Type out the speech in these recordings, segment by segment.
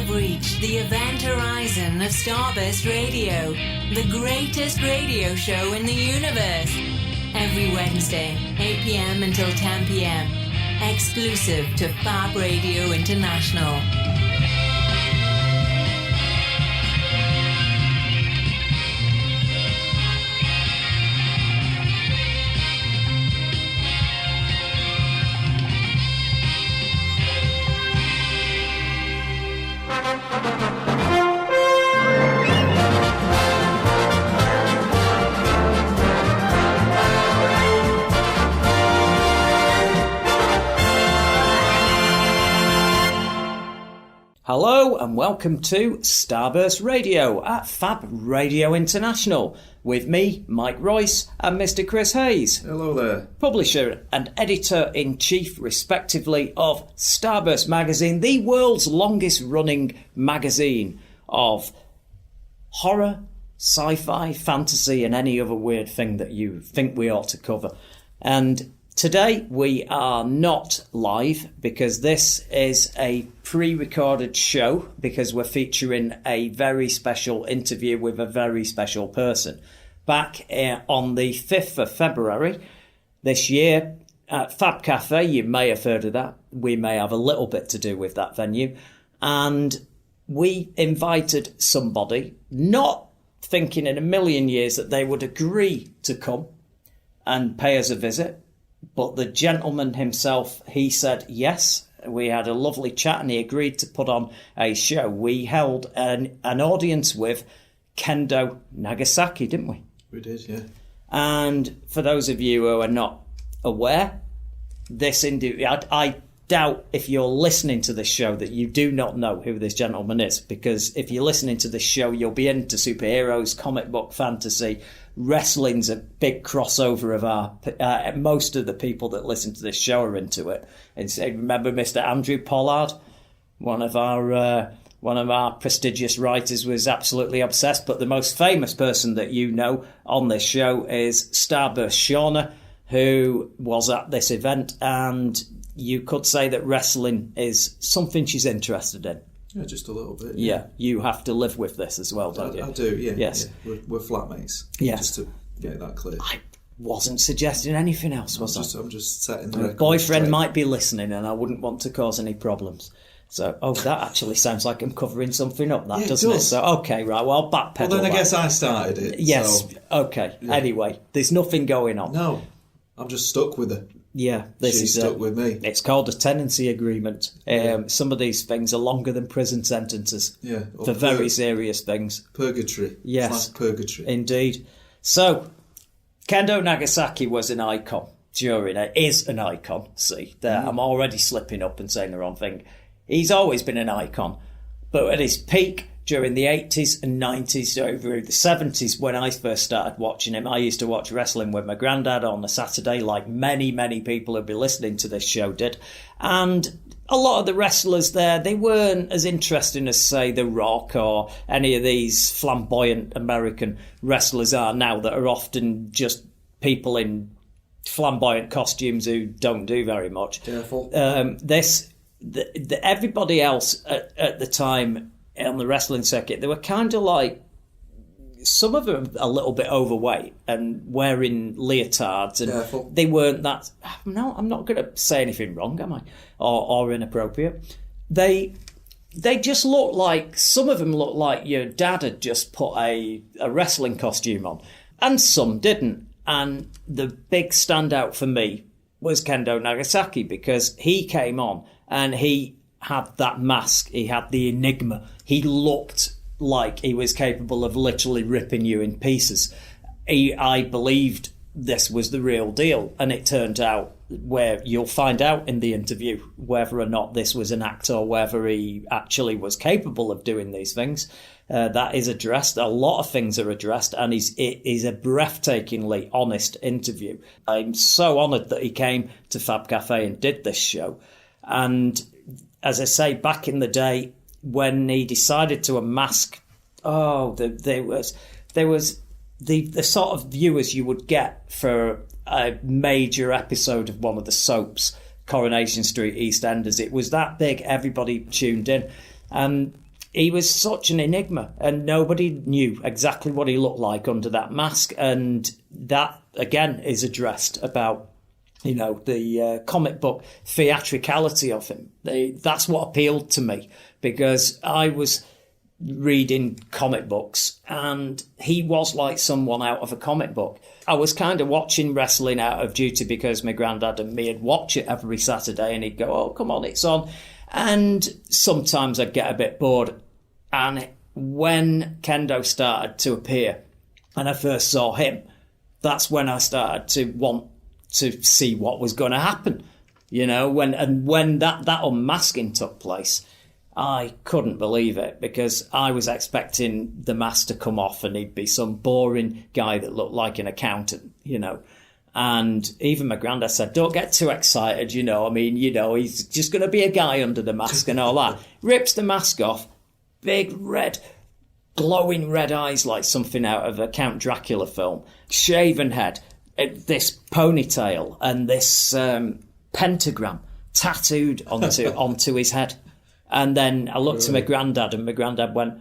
have reached the event horizon of Starburst Radio, the greatest radio show in the universe. Every Wednesday, 8 p.m. until 10 p.m. Exclusive to Fab Radio International. Hello and welcome to Starburst Radio at Fab Radio International with me, Mike Royce, and Mr. Chris Hayes. Hello there. Publisher and editor-in-chief, respectively, of Starburst Magazine, the world's longest-running magazine of horror, sci-fi, fantasy, and any other weird thing that you think we ought to cover. And today we are not live because this is a pre-recorded show because we're featuring a very special interview with a very special person. Back on the 5th of February this year at Fab Cafe, you may have heard of that. We may have a little bit to do with that venue. And we invited somebody, not thinking in a million years that they would agree to come and pay us a visit. But the gentleman himself, he said yes. We had a lovely chat and he agreed to put on a show. We held an audience with Kendo Nagasaki, didn't we? We did, yeah. And for those of you who are not aware, I doubt if you're listening to this show that you do not know who this gentleman is. Because if you're listening to this show, you'll be into superheroes, comic book, fantasy. Wrestling's a big crossover of our... most of the people that listen to this show are into it. And remember Mr. Andrew Pollard, one of our prestigious writers, was absolutely obsessed. But the most famous person that you know on this show is Starburst Shauna, who was at this event, and you could say that wrestling is something she's interested in. Yeah, just a little bit. Yeah, you have to live with this as well, don't you? I do, yeah. Yes. Yeah. We're flatmates. Yes. Just to get that clear. I wasn't suggesting anything else, was I? I'm just setting the My record boyfriend straight. might be listening and I wouldn't want to cause any problems. So, that actually sounds like I'm covering something up, that, Yeah, doesn't it? does. So, okay, right, well, I'll backpedal. Well, then I that. guess I started it. Yes, so, okay. yeah. Anyway, there's nothing going on. No, I'm just stuck with her. Yeah, She's stuck with me. It's called a tenancy agreement. Some of these things are longer than prison sentences. Yeah. For very serious things. Purgatory. Yes. Purgatory. Indeed. So, Kendo Nagasaki was an icon is an icon. See, there, I'm already slipping up and saying the wrong thing. He's always been an icon. But at his peak during the 80s and 90s, over the 70s, when I first started watching him, I used to watch wrestling with my granddad on a Saturday, like many, many people who'll be listening to this show did. And a lot of the wrestlers there, they weren't as interesting as, say, The Rock or any of these flamboyant American wrestlers are now, that are often just people in flamboyant costumes who don't do very much. Careful. Everybody else at the time on the wrestling circuit, they were kind of like, some of them a little bit overweight and wearing leotards, and Careful. they weren't that. No, I'm not going to say anything wrong, am I? Or inappropriate. They just looked like, some of them looked like your dad had just put a wrestling costume on, and some didn't. And the big standout for me was Kendo Nagasaki, because he came on and he had that mask, he had the enigma, he looked like he was capable of literally ripping you in pieces. I believed this was the real deal, and it turned out, where you'll find out in the interview whether or not this was an act or whether he actually was capable of doing these things. That is addressed. A lot of things are addressed, and it is a breathtakingly honest interview. I'm so honoured that he came to Fab Cafe and did this show. And as I say, back in the day when he decided to unmask, there was the sort of viewers you would get for a major episode of one of the soaps, Coronation Street, EastEnders. It was that big, everybody tuned in. And he was such an enigma, and nobody knew exactly what he looked like under that mask. And that, again, is addressed about, the comic book theatricality of him. That's what appealed to me, because I was reading comic books and he was like someone out of a comic book. I was kind of watching wrestling out of duty because my granddad and me would watch it every Saturday, and he'd go, oh, come on, it's on. And sometimes I'd get a bit bored. And when Kendo started to appear and I first saw him, that's when I started to want to see what was going to happen. When that unmasking took place, I couldn't believe it, because I was expecting the mask to come off and he'd be some boring guy that looked like an accountant, And even my granddad said, don't get too excited, he's just going to be a guy under the mask and all that. Rips the mask off, big red, glowing red eyes like something out of a Count Dracula film, shaven head, this ponytail and this pentagram tattooed onto his head. And then I looked to my granddad, and my granddad went,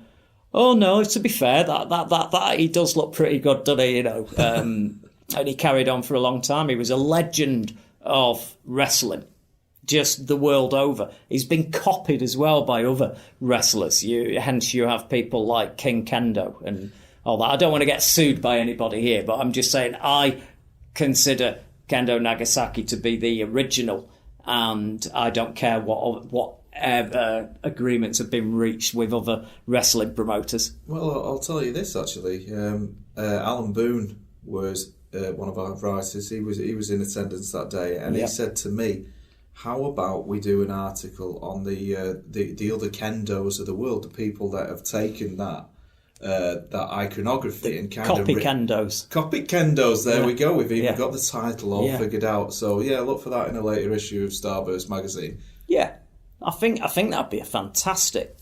oh, no, to be fair, that he does look pretty good, doesn't he, And he carried on for a long time. He was a legend of wrestling, just the world over. He's been copied as well by other wrestlers. Hence you have people like King Kendo and all that. I don't want to get sued by anybody here, but I'm just saying I consider Kendo Nagasaki to be the original, and I don't care what agreements have been reached with other wrestling promoters. Well, I'll tell you this, actually. Alan Boone was one of our writers. He was in attendance that day, and he said to me, how about we do an article on the other Kendos of the world, the people that have taken that iconography and kind copy of... Kendos. Copy Kendos, there we go. We've even got the title all figured out. So, look for that in a later issue of Starburst magazine. Yeah. I think that'd be a fantastic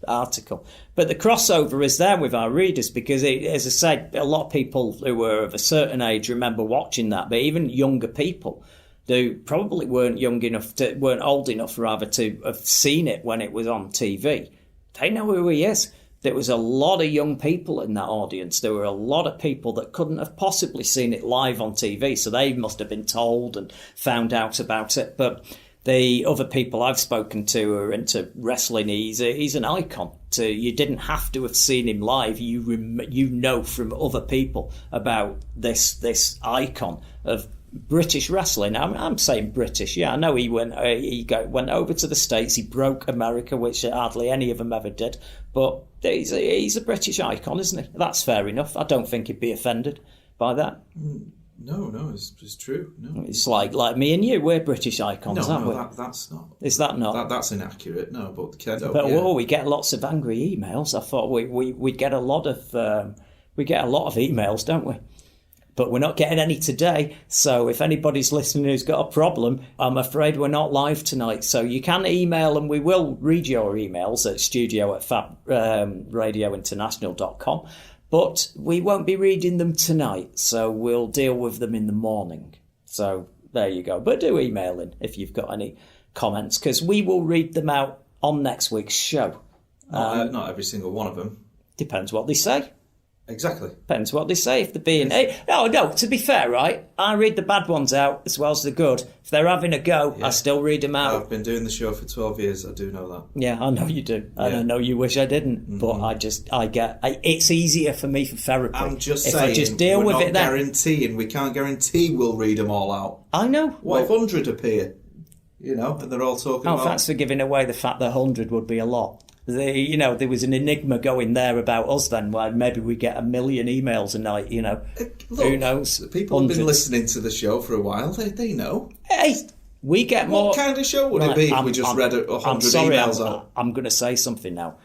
article. But the crossover is there with our readers because, as I said, a lot of people who were of a certain age remember watching that. But even younger people who probably weren't old enough to have seen it when it was on TV, they know who he is. There was a lot of young people in that audience. There were a lot of people that couldn't have possibly seen it live on TV, so they must have been told and found out about it. But the other people I've spoken to are into wrestling. He's an icon. You didn't have to have seen him live. You know from other people about this icon of British wrestling. I'm saying British. Yeah, I know he went over to the States. He broke America, which hardly any of them ever did. But he's a British icon, isn't he? That's fair enough. I don't think he'd be offended by that. No, it's true. No, it's like me and you. We're British icons, aren't we? That's not. Is that not? That's inaccurate. No, but Kendo. But we get lots of angry emails. I thought we get a lot of emails, don't we? But we're not getting any today. So if anybody's listening who's got a problem, I'm afraid we're not live tonight. So you can email, and we will read your emails at studio@fabradiointernational.com. But we won't be reading them tonight, so we'll deal with them in the morning. So there you go. But do email in if you've got any comments, because we will read them out on next week's show. Not every single one of them. Depends what they say. Exactly. Depends what they say. If they're being... No, to be fair, right? I read the bad ones out as well as the good. If they're having a go, I still read them out. I've been doing the show for 12 years. I do know that. Yeah, I know you do. And I know you wish I didn't. Mm-hmm. But it's easier for me for therapy. I'm just if saying, I just deal with it then. We can't guarantee we'll read them all out. I know. What if 100 appear? And they're all talking about... thanks for giving away the fact that 100 would be a lot. There was an enigma going there about us then, where maybe we get 1 million emails a night, Look, who knows? People have been listening to the show for a while, they know. Hey, we get more... What kind of show would it be if we just read 100 emails out? I'm going to say something now.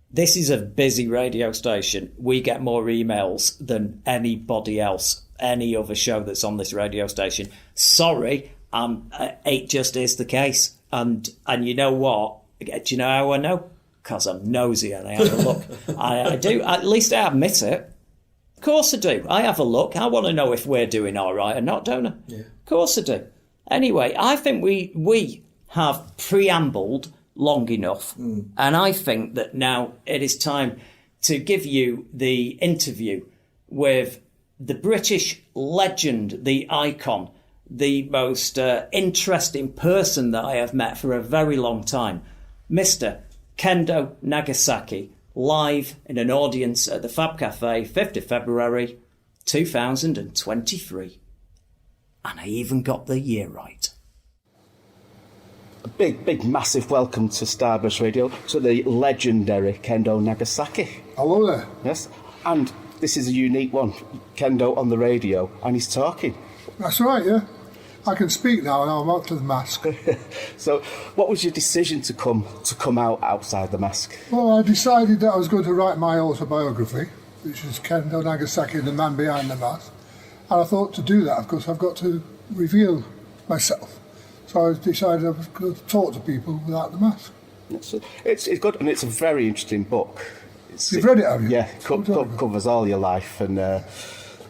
This is a busy radio station. We get more emails than anybody else, any other show that's on this radio station. Sorry, it just is the case. And you know what? Do you know how I know? Because I'm nosy and I have a look. I do. At least I admit it. Of course I do. I have a look. I want to know if we're doing all right or not, don't I? Yeah. Of course I do. Anyway, I think we have preambled long enough. And I think that now it is time to give you the interview with the British legend, the icon, the most interesting person that I have met for a very long time, Mr. Kendo Nagasaki, live in an audience at the Fab Cafe, 5th of February 2023. And I even got the year right. A big, massive welcome to Starburst Radio to the legendary Kendo Nagasaki. Hello there. Yes, and this is a unique one. Kendo on the radio, and he's talking. That's right, yeah. I can speak now, and I'm out to the mask. So, what was your decision to come out outside the mask? Well, I decided that I was going to write my autobiography, which is Kendo Nagasaki, the man behind the mask. And I thought to do that, of course, I've got to reveal myself. So I decided I was going to talk to people without the mask. It's good, and it's a very interesting book. You've read it, have you? Yeah, covers all your life and the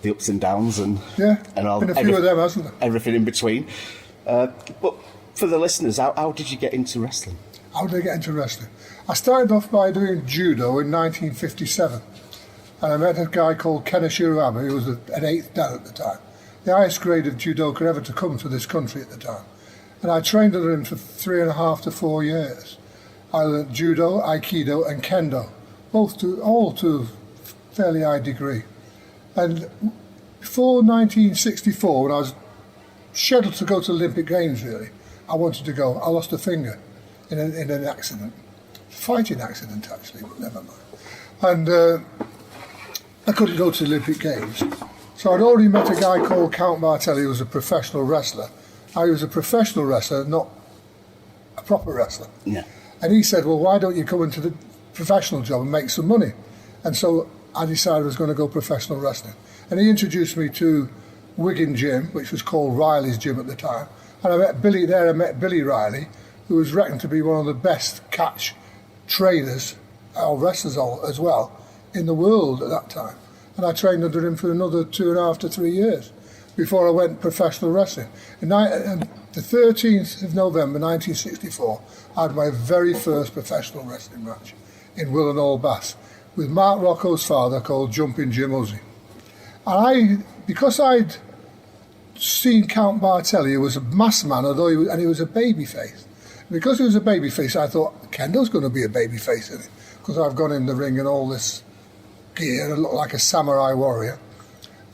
ups and downs and all. Been a few of them, hasn't there? Everything in between. But for the listeners, how did you get into wrestling? How did I get into wrestling? I started off by doing judo in 1957, and I met a guy called Keneshiro Abe, who was an 8th dan at the time, the highest grade of judoka ever to come to this country at the time. And I trained under him for 3.5 to 4 years. I learnt judo, aikido and kendo, all to a fairly high degree. And before 1964, when I was scheduled to go to the Olympic Games, really, I wanted to go. I lost a finger in an accident, fighting accident actually, but never mind. And I couldn't go to the Olympic Games. So I'd already met a guy called Count Martelli, who was a professional wrestler. I was a professional wrestler, not a proper wrestler. Yeah. And he said, well, why don't you come into the professional job and make some money? And so I decided I was going to go professional wrestling. And he introduced me to Wigan Gym, which was called Riley's Gym at the time. And I met Billy Riley, who was reckoned to be one of the best catch trainers, or wrestlers as well, in the world at that time. And I trained under him for another 2.5 to 3 years before I went professional wrestling. And the 13th of November 1964, I had my very first professional wrestling match in Willenhall, Bath, with Mark Rocco's father, called Jumping Jim Uzi. And because I'd seen Count Martelli, who was a masked man, and he was a babyface. Because he was a babyface, I thought, Kendo's going to be a babyface, isn't he? Because I've gone in the ring in all this gear and I look like a samurai warrior.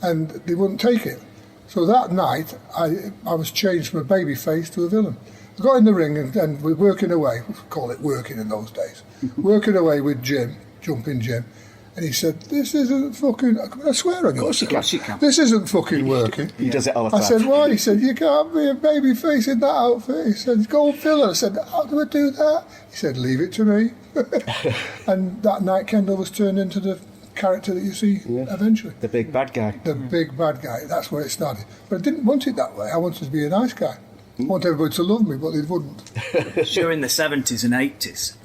And they wouldn't take it. So that night, I was changed from a baby face to a villain. I got in the ring and we're working away, we call it working in those days, working away with Jim, Jumping Jim, and he said, this isn't fucking, I swear on you. Of course you can. This isn't fucking working. He does it all the time. I said, why? He said, you can't be a baby face in that outfit. He said, go villain. I said, how do I do that? He said, leave it to me. And that night, Kendo was turned into the character that you see eventually. The big bad guy. The big bad guy. That's where it started. But I didn't want it that way. I wanted to be a nice guy. I want everybody to love me, but they wouldn't. During the 70s and 80s,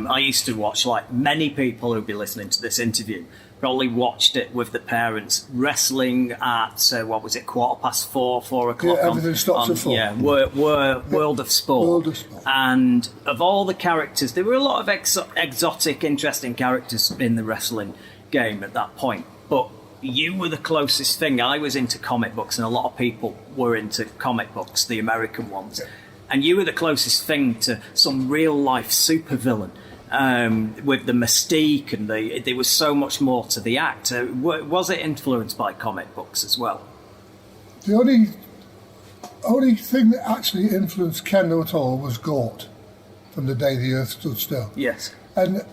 I used to watch, like many people who'd be listening to this interview, probably watched it with the parents, wrestling at, 4:15, 4 o'clock. Yeah, everything stops at 4. Yeah, World of Sport. World of Sport. And of all the characters, there were a lot of exotic, interesting characters in the wrestling game at that point. But you were the closest thing. I was into comic books, and a lot of people were into comic books, the American ones. Yeah. And you were the closest thing to some real-life supervillain. With the mystique, and there was so much more to the act. Was it influenced by comic books as well? The only thing that actually influenced Kendo at all was Gort, from the day the Earth stood still. Yes. And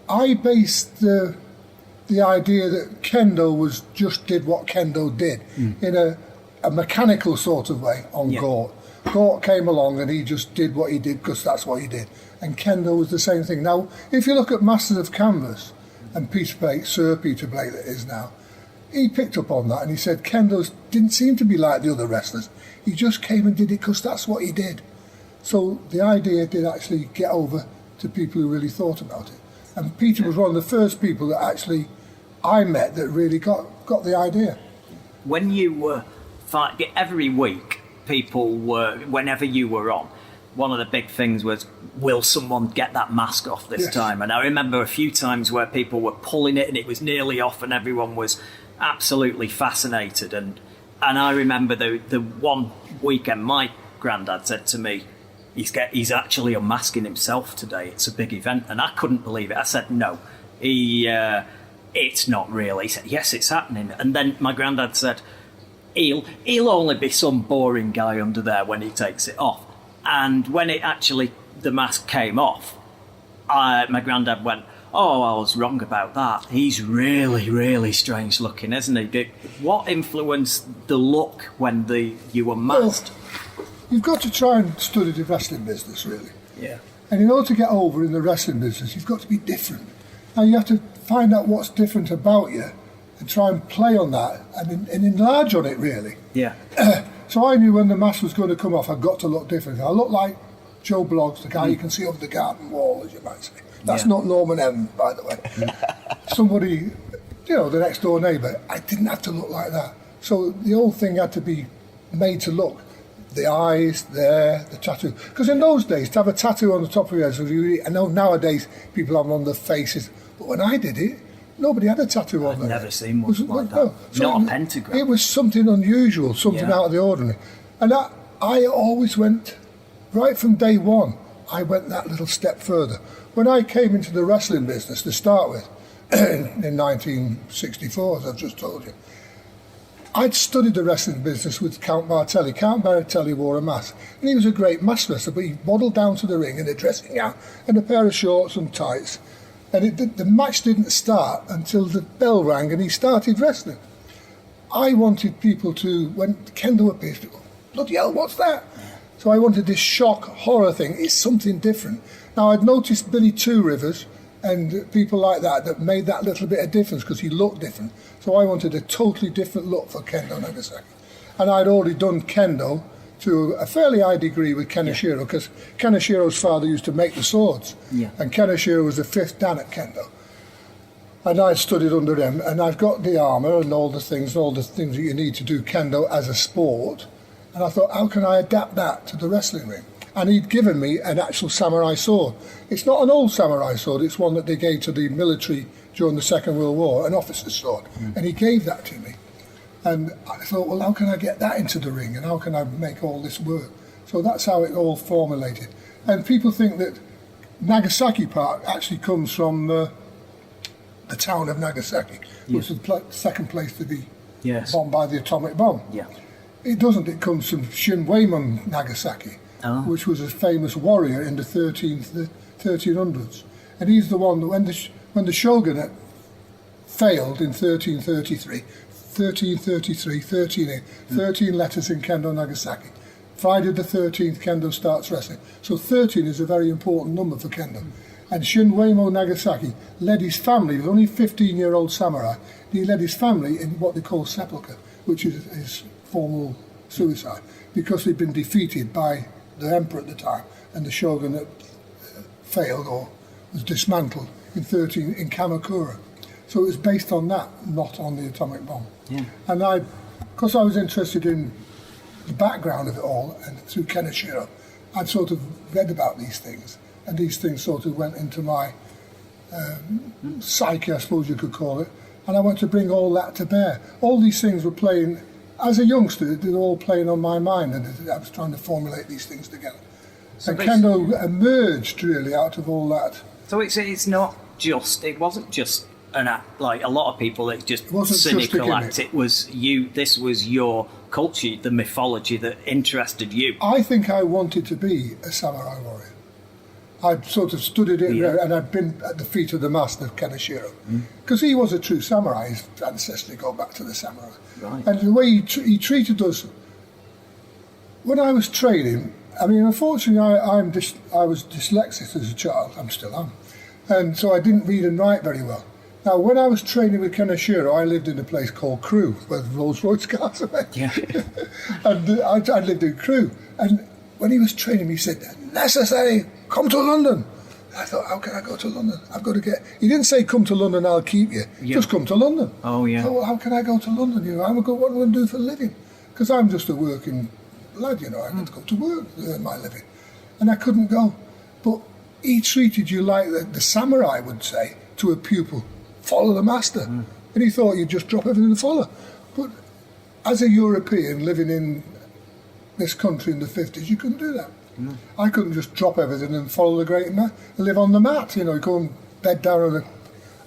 I based the idea that Kendo just did what Kendo did in a mechanical sort of way on Gort. Gort came along and he just did what he did because that's what he did. And Kendo was the same thing. Now, if you look at Masters of Canvas and Sir Peter Blake that is now, he picked up on that and he said Kendo didn't seem to be like the other wrestlers. He just came and did it because that's what he did. So the idea did actually get over to people who really thought about it. And Peter was one of the first people that actually I met that really got the idea. When you were every week, people were, whenever you were on, one of the big things was, will someone get that mask off this Yes. time? And I remember a few times where people were pulling it and it was nearly off and everyone was absolutely fascinated. And I remember the one weekend my granddad said to me, he's actually unmasking himself today. It's a big event. And I couldn't believe it. I said, no, it's not real. He said, yes, it's happening. And then my granddad said, he'll only be some boring guy under there when he takes it off. And when the mask came off, my granddad went, oh, I was wrong about that. He's really, really strange looking, isn't he? What influenced the look when you were masked? Well, you've got to try and study the wrestling business, really. Yeah. And in order to get over in the wrestling business, you've got to be different. Now, you have to find out what's different about you and try and play on that and enlarge on it, really. Yeah. So I knew when the mask was going to come off, I'd got to look different. I looked like Joe Bloggs, the guy you can see over the garden wall, as you might say. That's not Norman M, by the way. Somebody, the next door neighbour. I didn't have to look like that. So the whole thing had to be made to look. The eyes, there, the tattoo. Because in those days, to have a tattoo on the top of your head, I know nowadays people have them on their faces, but when I did it, nobody had a tattoo on I've their never head. seen one like that. Not a pentagram. It was something unusual, something out of the ordinary. And I always went, right from day one, I went that little step further. When I came into the wrestling business to start with, in 1964, as I've just told you, I'd studied the wrestling business with Count Bartelli. Count Bartelli wore a mask, and he was a great mask wrestler, but he waddled down to the ring in a dressing gown and a pair of shorts and tights. And the match didn't start until the bell rang and he started wrestling. I wanted people to, when Kendo appeared, to go, bloody hell, what's that? So I wanted this shock horror thing. It's something different. Now, I'd noticed Billy Two Rivers and people like that made that little bit of difference because he looked different. So I wanted a totally different look for Kendo Nagasaki. And I'd already done Kendo to a fairly high degree with Keneshiro, because Keneshiro's father used to make the swords. Yeah. And Keneshiro was the fifth dan at Kendo. And I studied under him, and I've got the armour and all the things that you need to do Kendo as a sport. And I thought, how can I adapt that to the wrestling ring? And he'd given me an actual samurai sword. It's not an old samurai sword, it's one that they gave to the military during the Second World War, an officer's sword. And he gave that to me. And I thought, well, how can I get that into the ring? And how can I make all this work? So that's how it all formulated. And people think that Nagasaki part actually comes from the town of Nagasaki, which is the second place to be bombed by the atomic bomb. Yeah. It doesn't. It comes from Shinweimon Nagasaki, which was a famous warrior in the 1300s. And he's the one that when the shogunate failed in 1333, 13 letters in Kendo Nagasaki. Friday the 13th, Kendo starts wrestling. So 13 is a very important number for Kendo. And Shinweimon Nagasaki led his family, he was only a 15-year-old samurai, he led his family in what they call seppuku, which is his formal suicide, because he'd been defeated by the emperor at the time, and the shogunate failed or was dismantled in Kamakura. So it was based on that, not on the atomic bomb. Yeah. And because I was interested in the background of it all, and through Keneshiro, I'd sort of read about these things, and these things sort of went into my psyche, I suppose you could call it, and I wanted to bring all that to bear. All these things were playing, as a youngster, they were all playing on my mind, and I was trying to formulate these things together. So and Kendo emerged, really, out of all that. So it's not just, it wasn't just an act, like a lot of people, it's just cynical act. It was you, this was your culture, the mythology that interested you. I think I wanted to be a samurai warrior. I'd sort of studied it, and I'd been at the feet of the master, Keneshiro, because he was a true samurai. His ancestry go back to the samurai. Right. And the way he treated us, when I was training, I mean, unfortunately, I was dyslexic as a child. I still am. And so I didn't read and write very well. Now, when I was training with Keneshiro, I lived in a place called Crewe, where the Rolls-Royce cars are made. Yeah. And I lived in Crewe. And when he was training me, he said, necessary, come to London. And I thought, how can I go to London? I've got to get... He didn't say, come to London, I'll keep you. Yeah. Just come to London. Oh, yeah. I thought, well, how can I go to London? You know, what am I going to do for a living? Because I'm just a working lad, you know. I had to go to work to earn my living. and I couldn't go. But he treated you like the samurai would say to a pupil, follow the master. And he thought you'd just drop everything and follow. But as a European living in this country in the 50s, you couldn't do that. I couldn't just drop everything and follow the great man and live on the mat. You go and bed down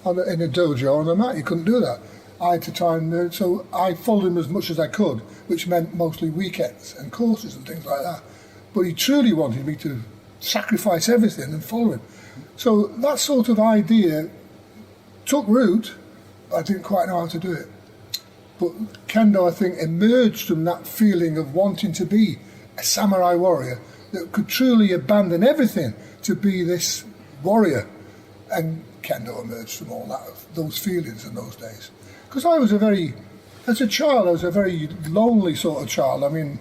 in a dojo on the mat. You couldn't do that. I had to try and so I followed him as much as I could, which meant mostly weekends and courses and things like that. But he truly wanted me to sacrifice everything and follow him. So that sort of idea took root, but I didn't quite know how to do it. But Kendo, I think, emerged from that feeling of wanting to be a samurai warrior that could truly abandon everything to be this warrior. And Kendo emerged from all that, those feelings in those days. Because as a child, I was a very lonely sort of child. I mean,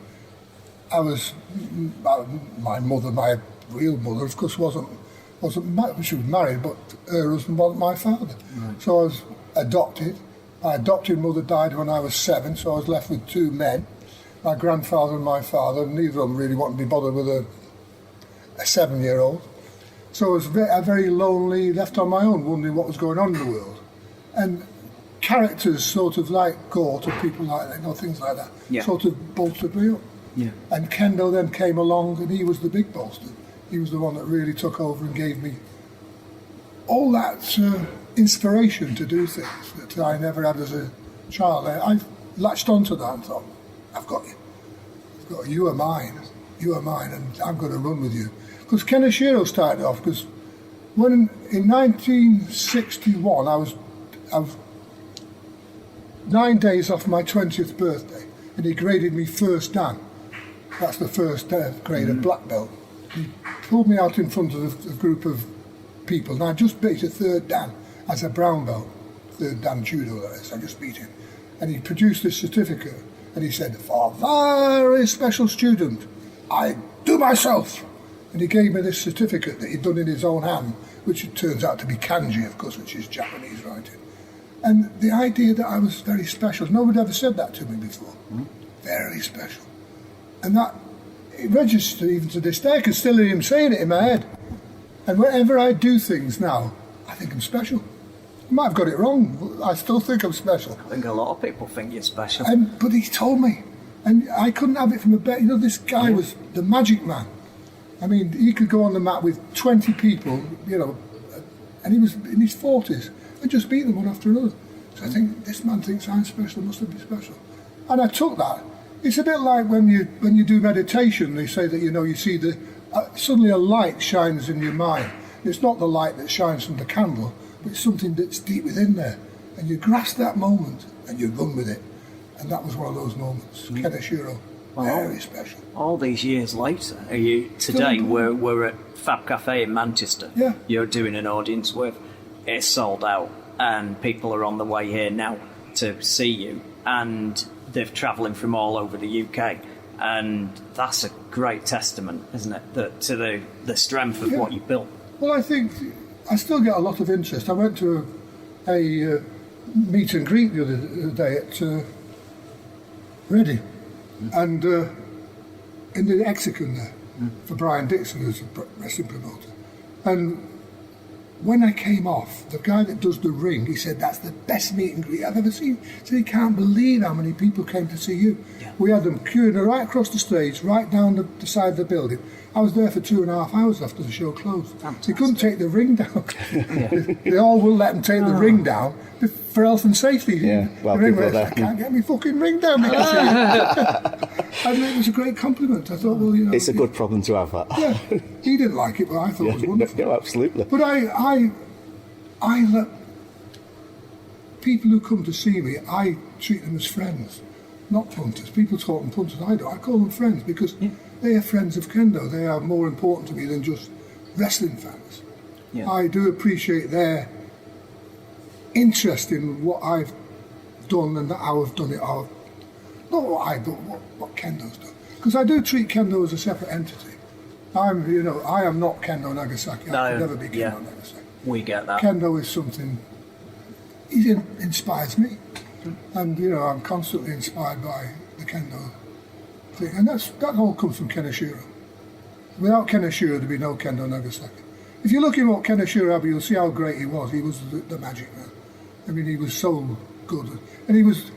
my mother, my real mother, of course, wasn't she was married, but her husband wasn't my father. Right. So I was adopted. My adopted mother died when I was 7, so I was left with 2 men, my grandfather and my father. Neither of them really wanted to be bothered with a 7-year-old. So I was very lonely, left on my own, wondering what was going on in the world. And characters sort of like Gort or people like that, things like that, sort of bolstered me up. Yeah. And Kendo then came along, and he was the big bolster. He was the one that really took over and gave me all that inspiration to do things that I never had as a child. I latched onto that and thought, I've got you. You are mine, and I'm going to run with you. Because Keneshiro started off, because when in 1961 I was 9 days off my 20th birthday, and he graded me first dan. That's the first grade of black belt. He pulled me out in front of a group of people, and I just beat a 3rd dan as a brown belt, 3rd dan judo, that is. I just beat him. And he produced this certificate, and he said, for a very special student, I do myself. And he gave me this certificate that he'd done in his own hand, which it turns out to be kanji, of course, which is Japanese writing. And the idea that I was very special, nobody ever said that to me before. Very special. And that, it registered even to this day. I can still hear him saying it in my head. And whenever I do things now, I think I'm special. I might have got it wrong, but I still think I'm special. I think a lot of people think you're special. But he told me. And I couldn't have it from a bet. This guy was the magic man. I mean, he could go on the mat with 20 people, and he was in his 40s, and just beat them one after another. So I think, this man thinks I'm special, must have been special. And I took that. It's a bit like when you do meditation, they say that, you see suddenly a light shines in your mind. It's not the light that shines from the candle, but it's something that's deep within there. And you grasp that moment, and you run with it. And that was one of those moments. Keneshiro. Very special. All these years later, today we're at Fab Cafe in Manchester. Yeah. You're doing an audience with. It's sold out, and people are on the way here now to see you, and they're travelling from all over the UK, and that's a great testament, isn't it, to the strength of what you built. Well, I think I still get a lot of interest. I went to a meet and greet the other day at Reading. And in the Hexagon there, for Brian Dixon, who's a wrestling promoter. And when I came off, the guy that does the ring, he said, that's the best meet and greet I've ever seen. He said, he can't believe how many people came to see you. Yeah. We had them queuing right across the stage, right down the side of the building. I was there for 2.5 hours after the show closed. Fantastic. They couldn't take the ring down. They all wouldn't let them take the ring down for health and safety. Yeah, well, I can't get my fucking ring down. And it was a great compliment. I thought, it's a good problem to have, that. Yeah, he didn't like it, but I thought it was wonderful. No, absolutely. But I let people who come to see me, I treat them as friends, not punters. People call them punters, I don't. I call them friends because they are friends of Kendo. They are more important to me than just wrestling fans. Yeah. I do appreciate their interest in what I've done and how I've done it. Not what I, but what Kendo's done. Because I do treat Kendo as a separate entity. I am not Kendo Nagasaki. I could never be Kendo Nagasaki. We get that. Kendo is something. He inspires me, and I'm constantly inspired by the Kendo thing, and that all comes from Keneshiro. Without Ken Ashura, there'd be no Kendo Nagasaki. If you look him up, Ken Ashura, you'll see how great he was. He was the magic man. I mean, he was so good. And he was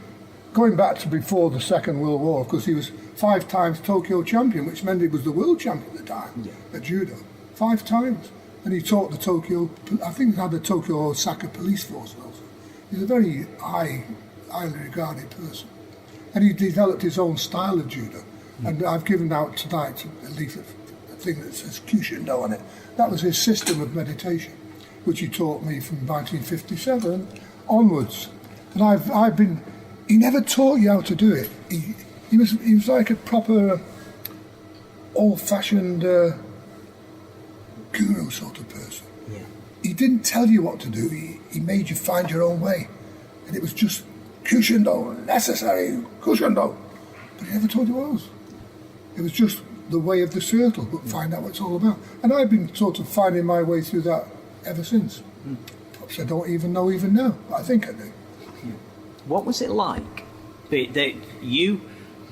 going back to before the Second World War, because he was 5 times Tokyo champion, which meant he was the world champion at the time at judo. 5 times. And he taught the Tokyo, I think he had the Tokyo Osaka police force also. He's a very highly regarded person. And he developed his own style of judo. And I've given out tonight a leaflet, a thing that says Kyushindo on it. That was his system of meditation, which he taught me from 1957 onwards. And I've been, he never taught you how to do it. He was like a proper old-fashioned guru sort of person. Yeah. He didn't tell you what to do, he made you find your own way. And it was just Kyushindo, necessary, Kyushindo. But he never told you what it was. It was just the way of the circle, but find out what it's all about. And I've been sort of finding my way through that ever since. Perhaps I don't even know even now, but I think I do. What was it like? You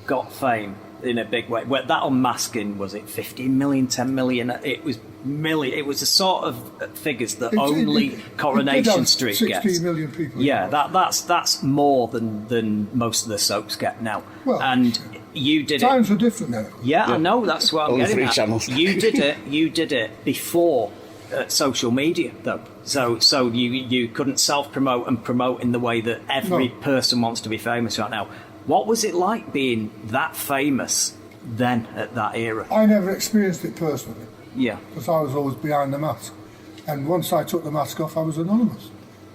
got fame in a big way. Well, that unmasking, was it 15 million, 10 million? It was million. It was the sort of figures that only Coronation Street 60 gets. 60 million people. Yeah, that's more than most of the soaps get now. Well, and you did times are different now. Yeah, I know. That's what I'm Only getting 3 at. channels. You did it before social media, though. So you couldn't self-promote and promote in the way that every person wants to be famous right now. What was it like being that famous then at that era? I never experienced it personally. Yeah. Because I was always behind the mask. And once I took the mask off, I was anonymous.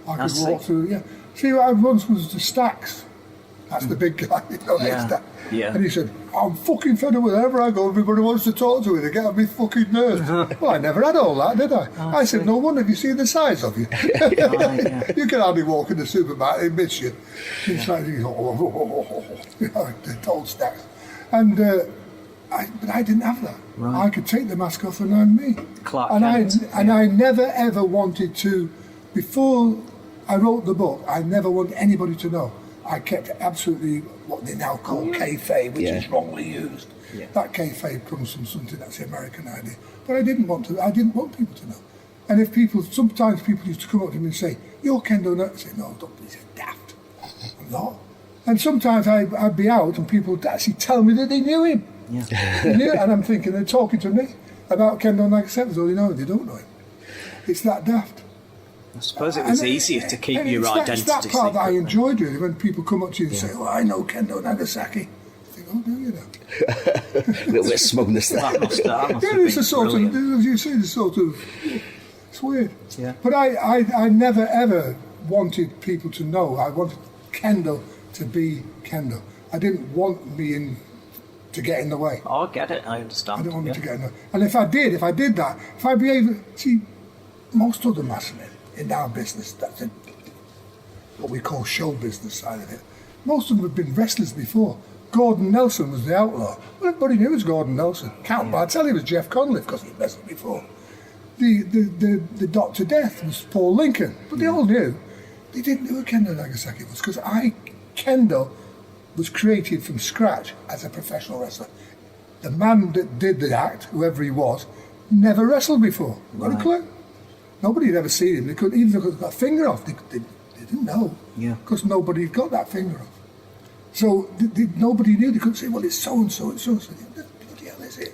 I could walk through, See, I once was the Stacks. That's the big guy, Stack. Yeah. And he said, I'm fucking fed up with wherever I go, everybody wants to talk to me, they get on me fucking nerves. Well, I never had all that, did I? I said, no wonder, have you seen the size of you? You can hardly walk in the supermarket, it miss you. It's like, the old Stacks. And but I didn't have that. Right. I could take the mask off and I'm me. I never ever wanted to, before I wrote the book, I never wanted anybody to know. I kept absolutely what they now call kayfabe, which is wrongly used. Yeah. That kayfabe comes from something that's the American idea. But I didn't want people to know. And if sometimes people used to come up to me and say, "You're Kendo Nagasaki." I say, "No, don't be so daft. I'm not." And sometimes I'd be out and people would actually tell me that they knew him. Yeah. They knew, and I'm thinking they're talking to me about Kendo Nagasaki. All you know, they don't know him. It's that daft. I suppose it was easier to keep your identity. It's that part that I enjoyed really, when people come up to you and say, "Oh, I know Kendo Nagasaki." I think, "Oh, do you know?" A little bit of smugness there. That must it's a sort of, as you say, it's weird. Yeah. But I never ever wanted people to know. I wanted Kendo to be Kendo. I didn't want me to get in the way. Oh, I get it. I understand. I don't want me to get in the way. And if I did that, if I behaved, see, most other mass men in our business, that's what we call show business side of it. Most of them have been wrestlers before. Gordon Nelson was the outlaw. Well, everybody knew it was Gordon Nelson. Count Bartelli was Jeff Conliffe because he wrestled before. The Dr. Death was Paul Lincoln. But they all knew. They didn't know who Kendo Nagasaki was because Kendo was created from scratch as a professional wrestler. The man that did the act, whoever he was, never wrestled before. Not a clue. Nobody had ever seen him. They couldn't even look at that finger off. They didn't know. Yeah. Because nobody got that finger off. So nobody knew. They couldn't say, "Well, it's so and so, it's so and so." What the hell is it?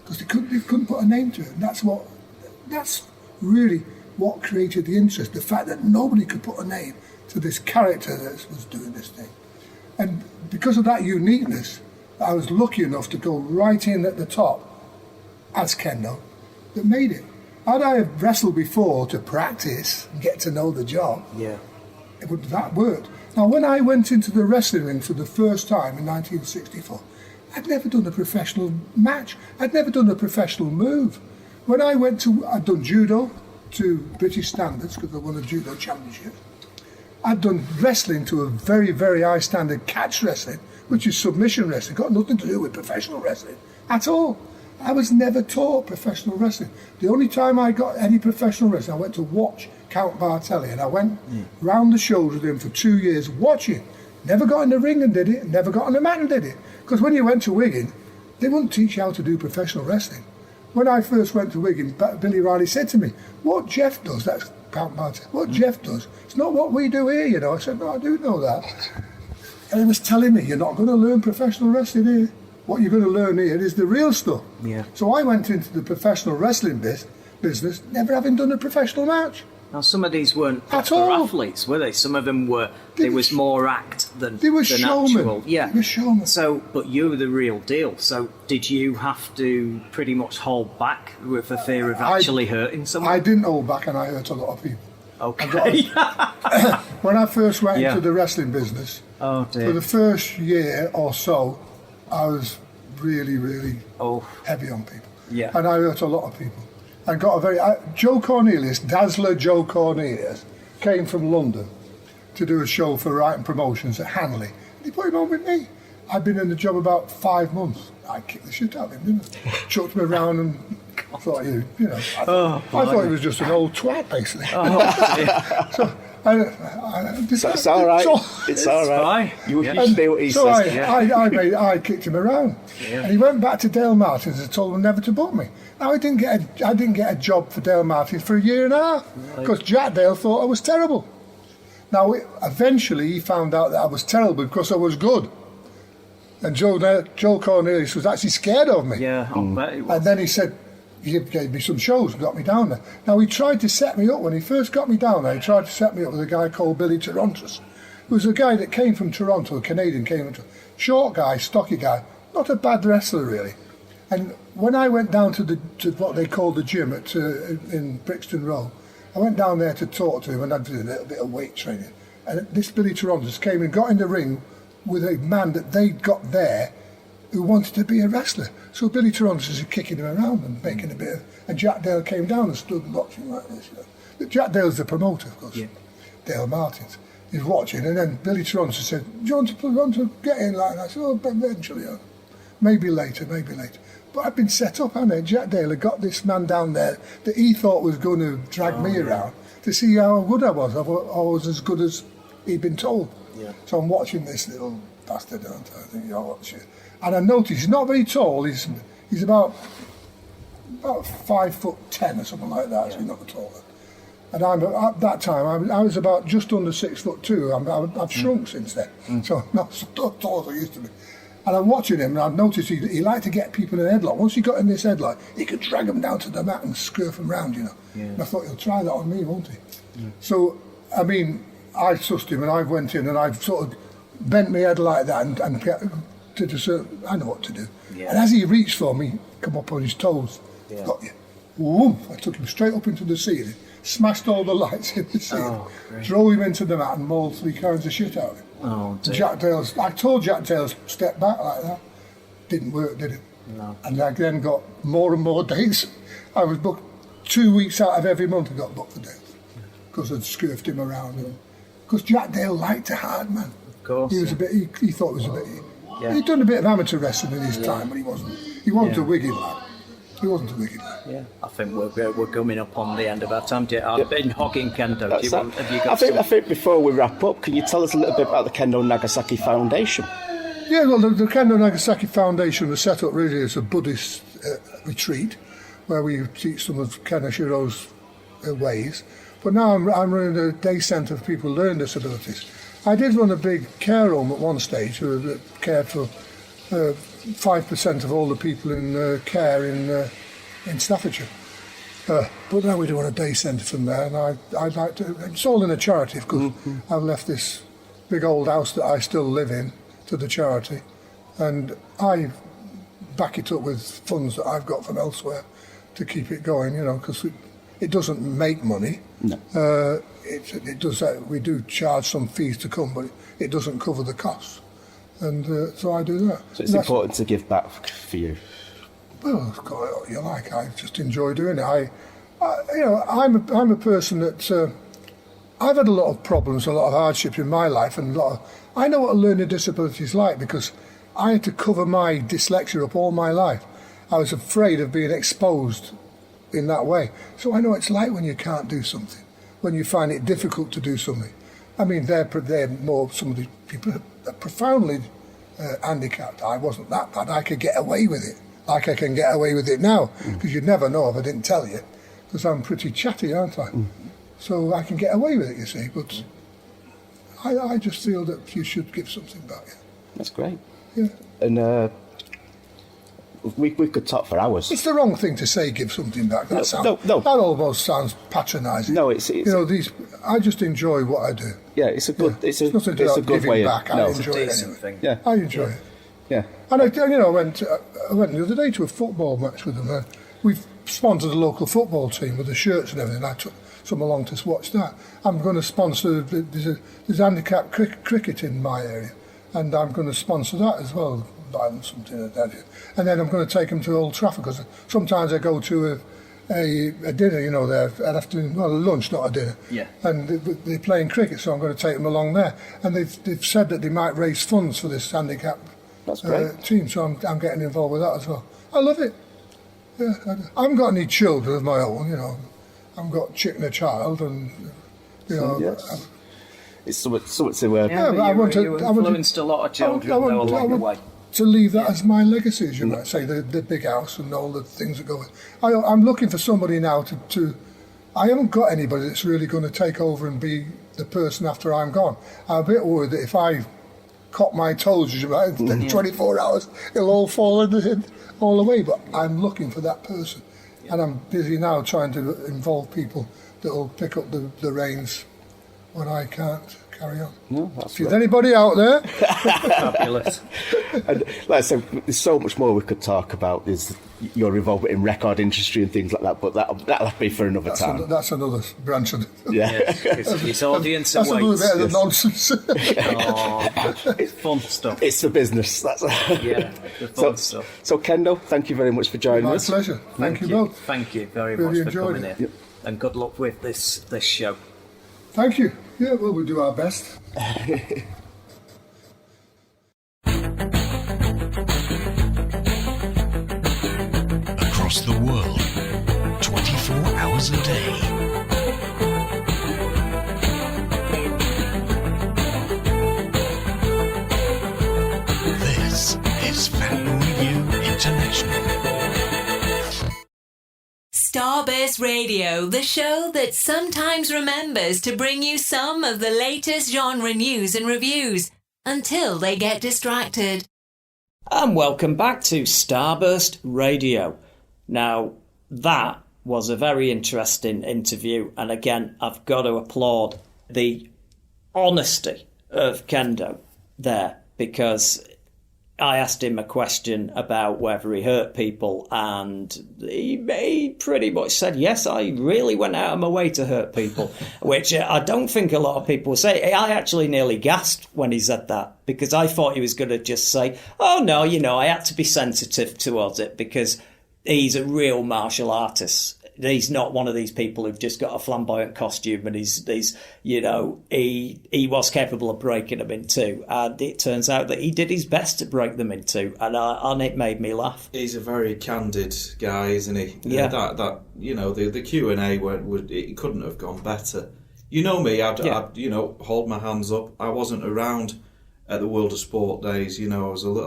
Because they couldn't put a name to it. And that's really what created the interest. The fact that nobody could put a name to this character that was doing this thing. And because of that uniqueness, I was lucky enough to go right in at the top as Kendo that made it. Had I wrestled before to practice and get to know the job, it wouldn't have worked. Now, when I went into the wrestling ring for the first time in 1964, I'd never done a professional match. I'd never done a professional move. When I'd done judo to British standards because I won a judo championship. I'd done wrestling to a very, very high standard, catch wrestling, which is submission wrestling. Got nothing to do with professional wrestling at all. I was never taught professional wrestling. The only time I got any professional wrestling, I went to watch Count Bartelli, and I went round the shows with him for 2 years watching. Never got in the ring and did it, never got on the mat and did it. Because when you went to Wigan, they wouldn't teach you how to do professional wrestling. when I first went to Wigan, Billy Riley said to me, "What Jeff does, that's Count Martin, what Jeff does, it's not what we do here, you know." I said, "No, I do know that." And he was telling me, "You're not going to learn professional wrestling here. What you're going to learn here is the real stuff." Yeah. So I went into the professional wrestling business, never having done a professional match. Now, some of these weren't At proper all. athletes, were they? Some of them were. They There were was more act than They were than showmen. actual. Yeah. They were showmen. So, but you were the real deal. So, did you have to pretty much hold back with the fear of actually hurting someone? I didn't hold back, and I hurt a lot of people. Okay. When I first went Yeah. into the wrestling business, Oh for dear. the first year or so, I was really, really Oh. heavy on people. Yeah. And I hurt a lot of people. And got a very... Joe Cornelius, Dazzler Joe Cornelius, came from London to do a show for Wright Promotions at Hanley. And he put him on with me. I'd been in the job about 5 months. I kicked the shit out of him, didn't I? Chucked him around and thought, you know, I thought he was just an old twat, basically. So, It's all right. It's all right. fine. You Yeah. say what he So says. I kicked him around, and he went back to Dale Martins and told them never to book me. Now I didn't get a job for Dale Martins for a year and a half because Jack Dale thought I was terrible. Now eventually he found out that I was terrible because I was good, and Joe Cornelius was actually scared of me. Yeah, I'll bet it was. And then he said, he gave me some shows and got me down there. Now, he tried to set me up, when he first got me down there, he tried to set me up with a guy called Billy Torontos, who was a guy that came from Toronto, a Canadian, short guy, stocky guy, not a bad wrestler, really. And when I went down to what they called the gym in Brixton Road, I went down there to talk to him, and I did a little bit of weight training. And this Billy Torontos came and got in the ring with a man that they'd got there who wanted to be a wrestler. So Billy Torontos is kicking him around and making a bit of... And Jack Dale came down and stood watching like this. You know. Jack Dale's the promoter, of course. Yeah. Dale Martins. He's watching, and then Billy Torontos said, "Do you want to get in like that?" I said, "Oh, eventually. Maybe later. But I've been set up, hadn't I? Jack Dale had got this man down there that he thought was going to drag me around to see how good I was. I was as good as he'd been told. Yeah. So I'm watching this little bastard, aren't I? I think you're watching. And I noticed he's not very tall. He's about 5'10" or something like that. So he's not taller. And at that time I was about just under 6'2". I've shrunk since then, so I'm not so tall as I used to be. And I'm watching him, and I've noticed he liked to get people in a headlock. Once he got in this headlock, he could drag them down to the mat and scurf them round, you know. Yeah. And I thought, he'll try that on me, won't he? Yeah. So, I mean, I sussed him, and I went in, and I sort of bent my head like that, and did a certain... I know what to do. Yeah. And as he reached for me, come up on his toes. Yeah. Got you. Whoom! I took him straight up into the ceiling, smashed all the lights in the ceiling, drove him into the mat, and mauled 3 kinds of shit out of him. Oh, dear. I told Jack Dale's step back like that. Didn't work, did it? No. And I then got more and more dates. I was booked 2 weeks out of every month. I got booked for dates because I'd scurfed him around. Because Jack Dale liked a hard man. Of course. He was a bit. He thought it was a bit. Yeah. He'd done a bit of amateur wrestling in his time, but he wasn't. He wasn't a Wigan lad. He wasn't a Wigan lad. Yeah, I think we're coming up on the end of our time. I've been hogging Kendo. Have you got I think before we wrap up, can you tell us a little bit about the Kendo Nagasaki Foundation? Yeah, well, the Kendo Nagasaki Foundation was set up really as a Buddhist retreat where we teach some of Kenoshiro's ways. But now I'm running a day centre for people with learning disabilities. I did run a big care home at one stage who cared for 5% of all the people in care in Staffordshire. But now we do want a day centre from there, and I'd like to... It's all in a charity, of course. I've left this big old house that I still live in to the charity, and I back it up with funds that I've got from elsewhere to keep it going, you know, because it doesn't make money. No. It does. We do charge some fees to come, but it doesn't cover the costs, and so I do that. So it's important to give back for you. Well, call it what you like. I just enjoy doing it. I'm a person that I've had a lot of problems, a lot of hardship in my life, and I know what a learning disability is like because I had to cover my dyslexia up all my life. I was afraid of being exposed in that way. So I know what it's like when you can't do something, when you find it difficult to do something. I mean, they're more, some of the people are profoundly handicapped. I wasn't that bad. I could get away with it. like I can get away with it now, because you'd never know if I didn't tell you, because I'm pretty chatty, aren't I? So I can get away with it, you see, but I just feel that you should give something back. That's great. Yeah. And we could talk for hours. It's the wrong thing to say, give something back. No. That almost sounds patronising. No, it's I just enjoy what I do. Yeah, it's a good. It's a nothing to it's a like good giving way. back. I enjoy it decent anyway. thing. Yeah, I enjoy it. yeah. And I went the other day to a football match with them. We've sponsored a local football team with the shirts and everything. I took some along to watch that. I'm going to sponsor. There's handicap cricket in my area, and I'm going to sponsor that as well. Buy them something like that. And then I'm going to take them to Old Trafford, because sometimes I go to a dinner, there at afternoon, well, a lunch, not a dinner. Yeah. And they're playing cricket, so I'm going to take them along there. And they've said that they might raise funds for this handicap That's great. team, so I'm getting involved with that as well. I love it. Yeah, I haven't got any children of my own, I've got a chick and a child, and Yes. It's something to. Yeah, but I want to- you I want to- influenced a lot of children I want- though, along I the want- way. to leave that as my legacy, as you might say, the big house and all the things that go with. I'm looking for somebody now to. I haven't got anybody that's really going to take over and be the person after I'm gone. I'm a bit worried that if I cut my toes, as you might, in 24 hours, it'll all fall all away. But I'm looking for that person, and I'm busy now trying to involve people that will pick up the reins when I can't carry on. No, that's If there's right. anybody out there, Fabulous. And like I said, there's so much more we could talk about. Is your involvement in record industry and things like that, but that'll have to be for another time. that's another branch of it. Yeah, It's audience That's a little awaits. bit of the nonsense. Oh, it's fun stuff. it's the business. That's Yeah, the fun stuff. So Kendo, thank you very much for joining My us. pleasure. Thank you both. Thank you very Really much for enjoyed coming it. in. And good luck with this show. Thank you. Yeah, well, we'll do our best. Across the world, 24 hours a day. This is Fan Radio International. Starburst Radio, the show that sometimes remembers to bring you some of the latest genre news and reviews until they get distracted. And welcome back to Starburst Radio. Now, that was a very interesting interview, and again, I've got to applaud the honesty of Kendo there, because I asked him a question about whether he hurt people, and he pretty much said, yes, I really went out of my way to hurt people, which I don't think a lot of people say. I actually nearly gasped when he said that, because I thought he was going to just say, oh, no, I had to be sensitive towards it, because he's a real martial artist. He's not one of these people who've just got a flamboyant costume, and he was capable of breaking them in two. And it turns out that he did his best to break them in two, and it made me laugh. He's a very candid guy, isn't he? Yeah. The Q&A it couldn't have gone better. You know me, I'd hold my hands up. I wasn't around at the World of Sport days. I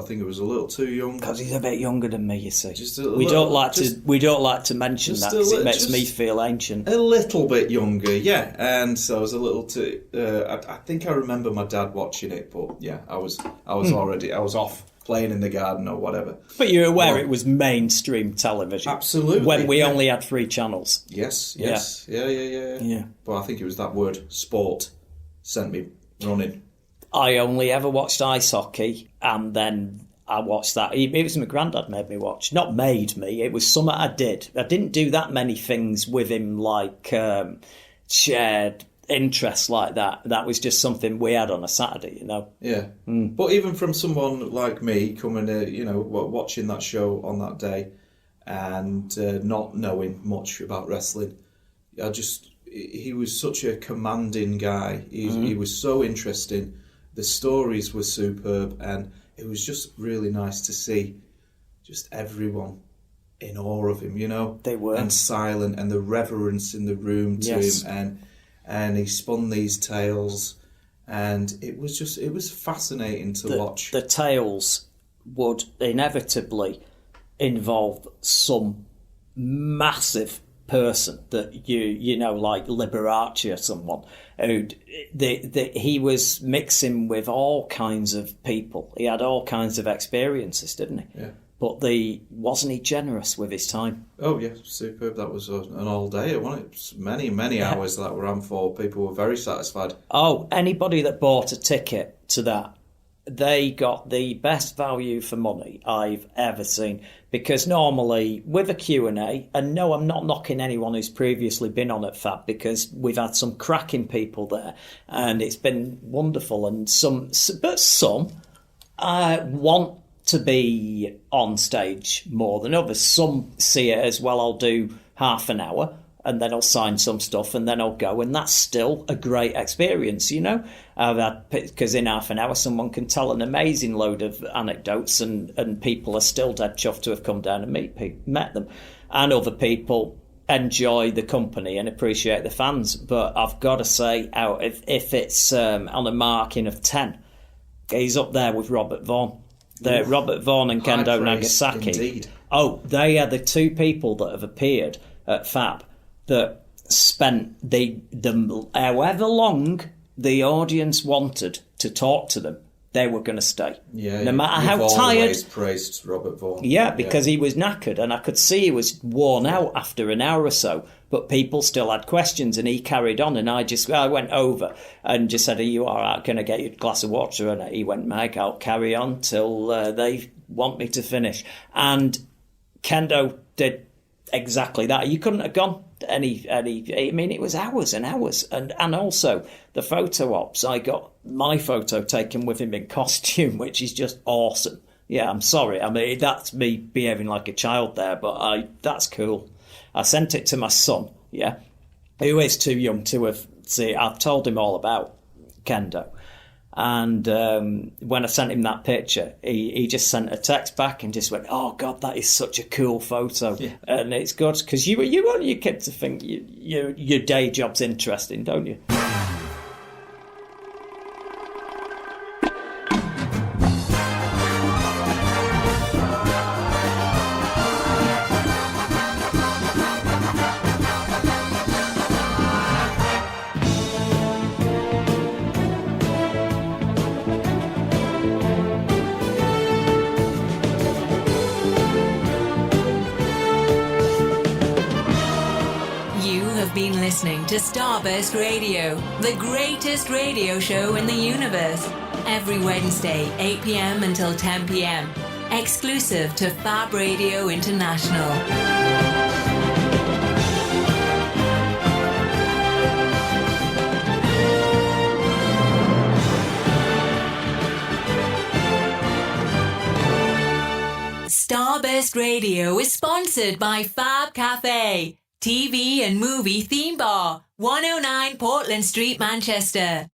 think it was a little too young. Because he's a bit younger than me, you see. We don't like to mention that, because it makes me feel ancient. A little bit younger, yeah. And so I was a little too. I think I remember my dad watching it, but yeah, I was off playing in the garden or whatever. But you're aware it was mainstream television. Absolutely. When we only had 3 channels. Yes. Yeah. Yeah. But I think it was that word sport sent me running. I only ever watched ice hockey, and then I watched that. It was my granddad made me watch. Not made me, it was something I did. I didn't do that many things with him, like shared interests like that. That was just something we had on a Saturday, Yeah. But even from someone like me coming, watching that show on that day and not knowing much about wrestling, he was such a commanding guy. He was so interesting. The stories were superb, and it was just really nice to see just everyone in awe of him, They were. and silent, and the reverence in the room to him, and he spun these tales, and it was fascinating to watch. The tales would inevitably involved some massive person that you know, like Liberace or someone, who he was mixing with all kinds of people. He had all kinds of experiences, didn't he? Yeah. But wasn't he generous with his time? Oh yeah, superb. That was an all day, wasn't it? Many hours that were on for. People were very satisfied. Oh, anybody that bought a ticket to that, they got the best value for money I've ever seen. Because normally with a Q&A, and no, I'm not knocking anyone who's previously been on at Fab, because we've had some cracking people there and it's been wonderful. And some want to be on stage more than others. Some see it as, well, I'll do half an hour and then I'll sign some stuff and then I'll go, and that's still a great experience, you know. Because in half an hour someone can tell an amazing load of anecdotes, and people are still dead chuffed to have come down and met them. And other people enjoy the company and appreciate the fans. But I've got to say, if it's on a marking of 10, he's up there with Robert Vaughan. Robert Vaughan and Kendo Nagasaki. Indeed. Oh, they are the two people that have appeared at Fab that spent however long the audience wanted to talk to them, they were going to stay. Yeah, no matter how you've tired. Always praised Robert Vaughan. Yeah, because he was knackered, and I could see he was worn out after an hour or so. But people still had questions, and he carried on. And I went over and just said, "Are you all right? Can I get you a glass of water?" And he went, "Meg, I'll carry on till they want me to finish." And Kendo did exactly that. You couldn't have gone any. I mean, it was hours and hours, and also the photo ops. I got my photo taken with him in costume, which is just awesome. Yeah, I'm sorry. I mean, that's me behaving like a child there, but that's cool. I sent it to my son, yeah, who is too young to have seen. I've told him all about Kendo. And when I sent him that picture, he just sent a text back and just went, "Oh God, that is such a cool photo." Yeah. And it's good because you want your kid to think your day job's interesting, don't you? Listening to Starburst Radio, the greatest radio show in the universe. Every Wednesday, 8 p.m. until 10 p.m. Exclusive to Fab Radio International. Starburst Radio is sponsored by Fab Cafe, TV and movie theme bar, 109 Portland Street, Manchester.